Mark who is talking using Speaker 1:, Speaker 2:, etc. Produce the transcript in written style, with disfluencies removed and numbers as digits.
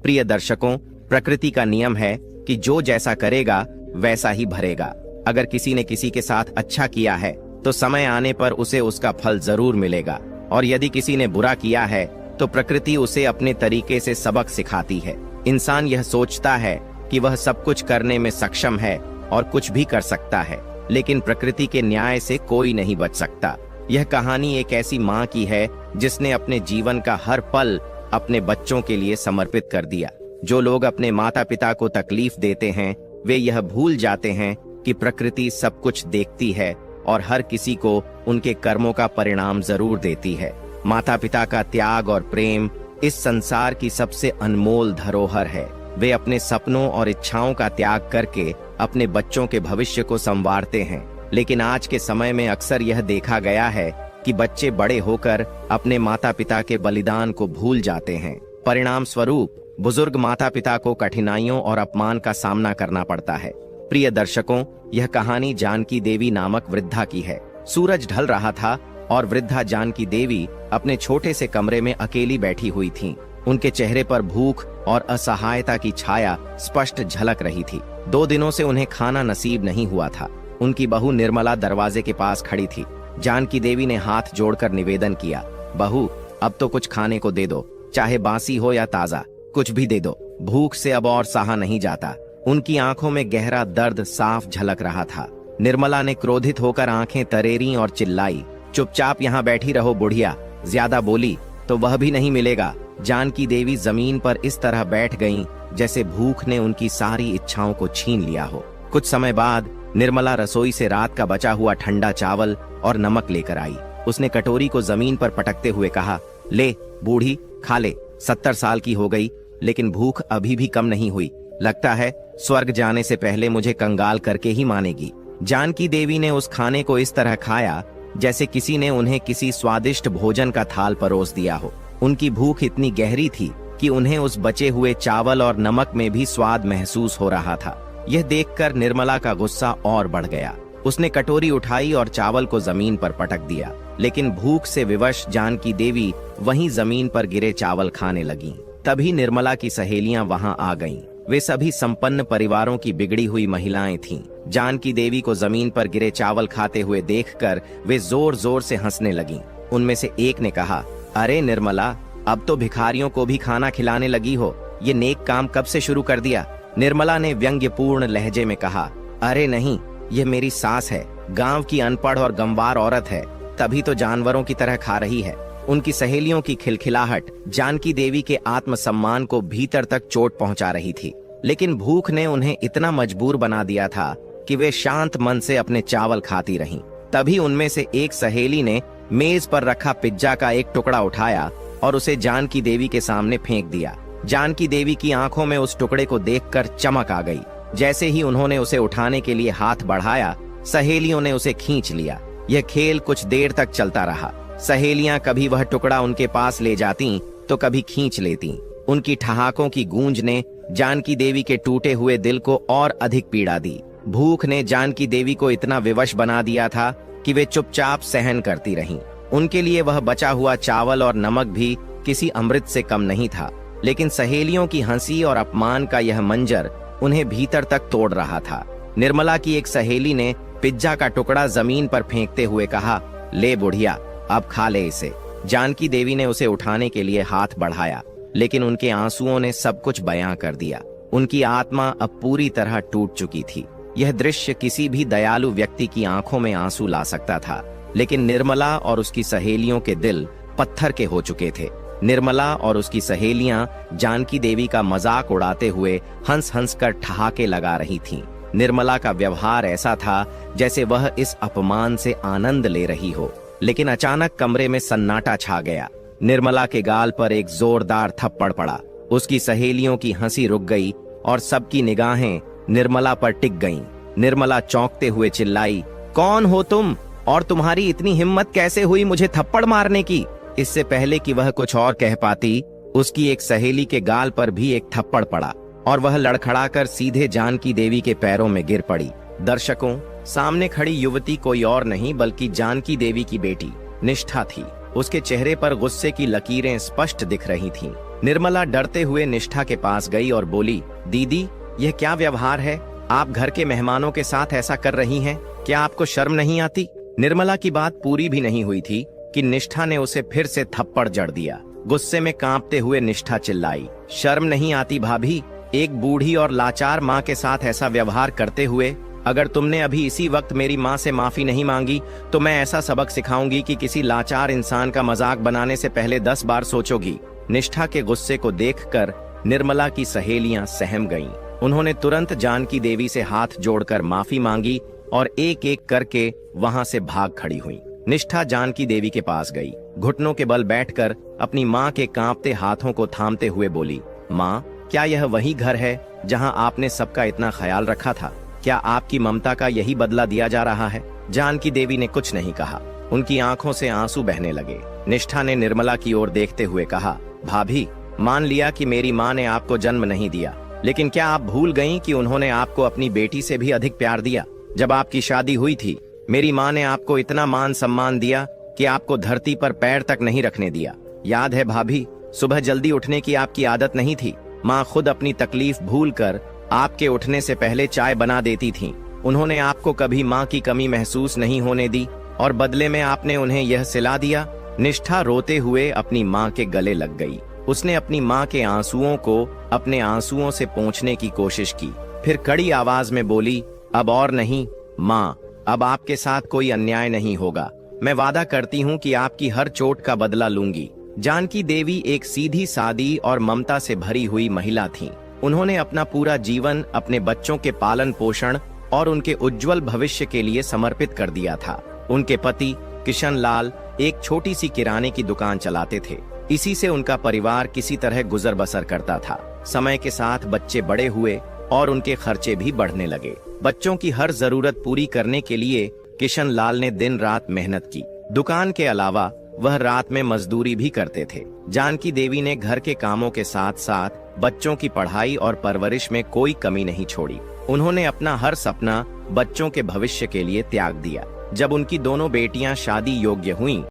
Speaker 1: प्रिय दर्शकों, प्रकृति का नियम है कि जो जैसा करेगा वैसा ही भरेगा। अगर किसी ने किसी के साथ अच्छा किया है तो समय आने पर उसे उसका फल जरूर मिलेगा, और यदि किसी ने बुरा किया है तो प्रकृति उसे अपने तरीके से सबक सिखाती है। इंसान यह सोचता है कि वह सब कुछ करने में सक्षम है और कुछ भी कर सकता है, लेकिन प्रकृति के न्याय से कोई नहीं बच सकता। यह कहानी एक ऐसी माँ की है जिसने अपने जीवन का हर पल अपने बच्चों के लिए समर्पित कर दिया। जो लोग अपने माता पिता को तकलीफ देते हैं वे यह भूल जाते हैं कि प्रकृति सब कुछ देखती है और हर किसी को उनके कर्मों का परिणाम जरूर देती है। माता पिता का त्याग और प्रेम इस संसार की सबसे अनमोल धरोहर है। वे अपने सपनों और इच्छाओं का त्याग करके अपने बच्चों के भविष्य को संवारते हैं, लेकिन आज के समय में अक्सर यह देखा गया है कि बच्चे बड़े होकर अपने माता पिता के बलिदान को भूल जाते हैं। परिणाम स्वरूप बुजुर्ग माता पिता को कठिनाइयों और अपमान का सामना करना पड़ता है। प्रिय दर्शकों, यह कहानी जानकी देवी नामक वृद्धा की है। सूरज ढल रहा था और वृद्धा जानकी देवी अपने छोटे से कमरे में अकेली बैठी हुई थीं। उनके चेहरे पर भूख और असहायता की छाया स्पष्ट झलक रही थी। 2 दिनों से उन्हें खाना नसीब नहीं हुआ था। उनकी बहू निर्मला दरवाजे के पास खड़ी थी। जानकी देवी ने हाथ जोड़कर निवेदन किया, बहू, अब तो कुछ खाने को दे दो, चाहे बासी हो या ताजा, कुछ भी दे दो। भूख से अब और सहा नहीं जाता। उनकी आंखों में गहरा दर्द साफ झलक रहा था। निर्मला ने क्रोधित होकर आंखें तरेरी और चिल्लाई, चुपचाप यहाँ बैठी रहो बुढ़िया, ज्यादा बोली तो वह भी नहीं मिलेगा। जानकी देवी जमीन पर इस तरह बैठ गईं जैसे भूख ने उनकी सारी इच्छाओं को छीन लिया हो। कुछ समय बाद निर्मला रसोई से रात का बचा हुआ ठंडा चावल और नमक लेकर आई। उसने कटोरी को जमीन पर पटकते हुए कहा, ले बूढ़ी, खा ले। 70 साल की हो गई लेकिन भूख अभी भी कम नहीं हुई। लगता है स्वर्ग जाने से पहले मुझे कंगाल करके ही मानेगी। जानकी देवी ने उस खाने को इस तरह खाया जैसे किसी ने उन्हें किसी स्वादिष्ट भोजन का थाल परोस दिया हो। उनकी भूख इतनी गहरी थी कि उन्हें उस बचे हुए चावल और नमक में भी स्वाद महसूस हो रहा था। यह देखकर निर्मला का गुस्सा और बढ़ गया। उसने कटोरी उठाई और चावल को जमीन पर पटक दिया, लेकिन भूख से विवश जानकी देवी वहीं जमीन पर गिरे चावल खाने लगीं। तभी निर्मला की सहेलियां वहां आ गईं। वे सभी संपन्न परिवारों की बिगड़ी हुई महिलाएं थीं। जानकी देवी को जमीन पर गिरे चावल खाते हुए देखकर वे जोर जोर से हंसने लगीं। उनमें से एक ने कहा, अरे निर्मला, अब तो भिखारियों को भी खाना खिलाने लगी हो। ये नेक काम कब से शुरू कर दिया? निर्मला ने व्यंग्यपूर्ण लहजे में कहा, अरे नहीं, यह मेरी सास है। गांव की अनपढ़ और गंवार औरत है, तभी तो जानवरों की तरह खा रही है। उनकी सहेलियों की खिलखिलाहट जानकी देवी के आत्मसम्मान को भीतर तक चोट पहुंचा रही थी, लेकिन भूख ने उन्हें इतना मजबूर बना दिया था कि वे शांत मन से अपने चावल खाती रहीं। तभी उनमें से एक सहेली ने मेज पर रखा पिज्जा का एक टुकड़ा उठाया और उसे जानकी देवी के सामने फेंक दिया। जानकी देवी की आंखों में उस टुकड़े को देखकर चमक आ गई। जैसे ही उन्होंने उसे उठाने के लिए हाथ बढ़ाया, सहेलियों ने उसे खींच लिया। यह खेल कुछ देर तक चलता रहा। सहेलियां कभी वह टुकड़ा उनके पास ले जाती तो कभी खींच लेती। उनकी ठहाकों की गूंज ने जानकी देवी के टूटे हुए दिल को और अधिक पीड़ा दी। भूख ने जानकी देवी को इतना विवश बना दिया था कि वे चुपचाप सहन करती रहीं। उनके लिए वह बचा हुआ चावल और नमक भी किसी अमृत से कम नहीं था, लेकिन सहेलियों की हंसी और अपमान का यह मंजर उन्हें भीतर तक तोड़ रहा था। निर्मला की एक सहेली ने पिज्जा का टुकड़ा जमीन पर फेंकते हुए कहा, ले बुढ़िया, अब खा ले इसे। जानकी देवी ने उसे उठाने के लिए हाथ बढ़ाया, लेकिन उनके आंसुओं ने सब कुछ बयां कर दिया। उनकी आत्मा अब पूरी तरह टूट चुकी थी। यह दृश्य किसी भी दयालु व्यक्ति की आंखों में आंसू ला सकता था, लेकिन निर्मला और उसकी सहेलियों के दिल पत्थर के हो चुके थे। निर्मला और उसकी सहेलियां जानकी देवी का मजाक उड़ाते हुए हंस हंस कर ठहाके लगा रही थीं। निर्मला का व्यवहार ऐसा था जैसे वह इस अपमान से आनंद ले रही हो, लेकिन अचानक कमरे में सन्नाटा छा गया। निर्मला के गाल पर एक जोरदार थप्पड़ पड़ा। उसकी सहेलियों की हंसी रुक गई और सबकी निगाहें निर्मला पर टिक गईं। निर्मला चौंकते हुए चिल्लाई, कौन हो तुम और तुम्हारी इतनी हिम्मत कैसे हुई मुझे थप्पड़ मारने की? इससे पहले कि वह कुछ और कह पाती, उसकी एक सहेली के गाल पर भी एक थप्पड़ पड़ा और वह लड़खड़ाकर सीधे जानकी देवी के पैरों में गिर पड़ी। दर्शकों, सामने खड़ी युवती कोई और नहीं बल्कि जानकी देवी की बेटी निष्ठा थी। उसके चेहरे पर गुस्से की लकीरें स्पष्ट दिख रही थीं। निर्मला डरते हुए निष्ठा के पास गई और बोली, दीदी यह क्या व्यवहार है? आप घर के मेहमानों के साथ ऐसा कर रही हैं? क्या आपको शर्म नहीं आती? निर्मला की बात पूरी भी नहीं हुई थी कि निष्ठा ने उसे फिर से थप्पड़ जड़ दिया। गुस्से में कांपते हुए निष्ठा चिल्लाई, शर्म नहीं आती भाभी? एक बूढ़ी और लाचार माँ के साथ ऐसा व्यवहार करते हुए? अगर तुमने अभी इसी वक्त मेरी माँ से माफी नहीं मांगी तो मैं ऐसा सबक सिखाऊंगी कि किसी लाचार इंसान का मजाक बनाने से पहले 10 बार सोचोगी। निष्ठा के गुस्से को देखकर निर्मला की सहेलियां सहम गईं। उन्होंने तुरंत जानकी देवी से हाथ जोड़कर माफी मांगी और एक एक करके वहां से भाग खड़ी हुई। निष्ठा जानकी देवी के पास गई, घुटनों के बल बैठकर अपनी माँ के कांपते हाथों को थामते हुए बोली, माँ क्या यह वही घर है जहाँ आपने सबका इतना ख्याल रखा था? क्या आपकी ममता का यही बदला दिया जा रहा है? जानकी देवी ने कुछ नहीं कहा, उनकी आंखों से आंसू बहने लगे। निष्ठा ने निर्मला की ओर देखते हुए कहा, भाभी मान लिया कि मेरी माँ ने आपको जन्म नहीं दिया, लेकिन क्या आप भूल गईं कि उन्होंने आपको अपनी बेटी से भी अधिक प्यार दिया? जब आपकी शादी हुई थी मेरी माँ ने आपको इतना मान सम्मान दिया कि आपको धरती पर पैर तक नहीं रखने दिया। याद है भाभी, सुबह जल्दी उठने की आपकी आदत नहीं थी। माँ खुद अपनी तकलीफ भूलकर आपके उठने से पहले चाय बना देती थीं। उन्होंने आपको कभी माँ की कमी महसूस नहीं होने दी और बदले में आपने उन्हें यह सिला दिया। निष्ठा रोते हुए अपनी माँ के गले लग गई। उसने अपनी माँ के आंसुओं को अपने आंसुओं से पोंछने की कोशिश की, फिर कड़ी आवाज में बोली, अब और नहीं माँ, अब आपके साथ कोई अन्याय नहीं होगा। मैं वादा करती हूँ कि आपकी हर चोट का बदला लूंगी। जानकी देवी एक सीधी सादी और ममता से भरी हुई महिला थीं। उन्होंने अपना पूरा जीवन अपने बच्चों के पालन पोषण और उनके उज्जवल भविष्य के लिए समर्पित कर दिया था। उनके पति किशन लाल एक छोटी सी किराने की दुकान चलाते थे। इसी से उनका परिवार किसी तरह गुजर बसर करता था। समय के साथ बच्चे बड़े हुए और उनके खर्चे भी बढ़ने लगे। बच्चों की हर जरूरत पूरी करने के लिए किशन लाल ने दिन रात मेहनत की। दुकान के अलावा वह रात में मजदूरी भी करते थे। जानकी देवी ने घर के कामों के साथ साथ बच्चों की पढ़ाई और परवरिश में कोई कमी नहीं छोड़ी। उन्होंने अपना हर सपना बच्चों के भविष्य के लिए त्याग दिया। जब उनकी दोनों बेटियां शादी योग्य हुईं,